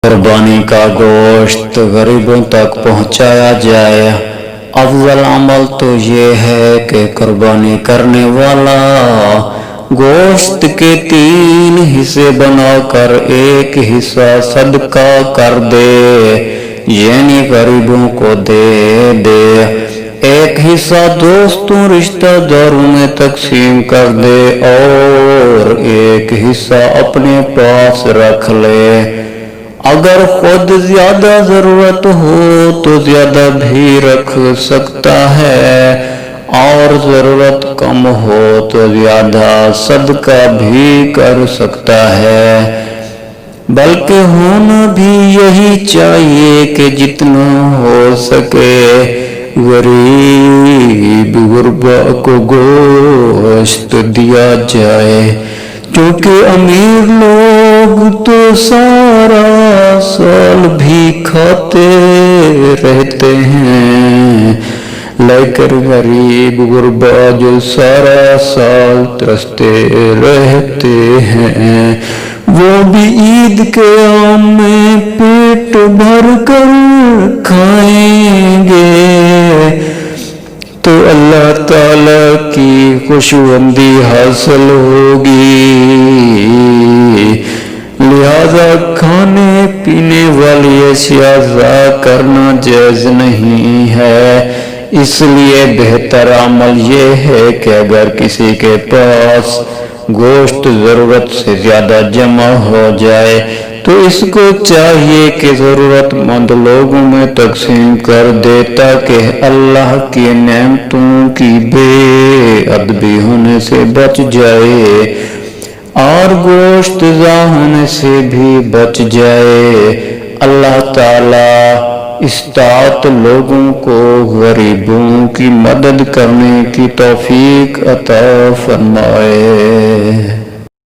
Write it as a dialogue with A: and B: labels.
A: قربانی کا گوشت غریبوں تک پہنچایا جائے۔ افضل عمل تو یہ ہے کہ قربانی کرنے والا گوشت کے 3 حصے بنا کر ایک حصہ صدقہ کر دے، یعنی غریبوں کو دے دے، ایک حصہ دوستوں رشتہ داروں میں تقسیم کر دے اور ایک حصہ اپنے پاس رکھ لے۔ اگر خود زیادہ ضرورت ہو تو زیادہ بھی رکھ سکتا ہے، اور ضرورت کم ہو تو زیادہ صدقہ بھی کر سکتا ہے۔ بلکہ ہونا بھی یہی چاہیے کہ جتنا ہو سکے غریب غربا کو گوشت دیا جائے، کیونکہ امیر لوگ تو سارا سال بھی کھاتے رہتے ہیں، لیکن غریب غربا جو سارا سال ترستے رہتے ہیں وہ بھی عید کے عام میں پیٹ بھر کر کھائیں گے تو اللہ تعالیٰ کی خوشبندی حاصل ہوگی۔ لہذا کھانے پینے والی اشیاء ضائع کرنا جائز نہیں ہے۔ اس لیے بہتر عمل یہ ہے کہ اگر کسی کے پاس گوشت ضرورت سے زیادہ جمع ہو جائے تو اس کو چاہیے کہ ضرورت مند لوگوں میں تقسیم کر دے، تاکہ اللہ کی نعمتوں کی بے ادبی ہونے سے بچ جائے اور گوشت ضائع ہونے سے بھی بچ جائے۔ اللہ تعالیٰ استطاعت لوگوں کو غریبوں کی مدد کرنے کی توفیق عطا فرمائے۔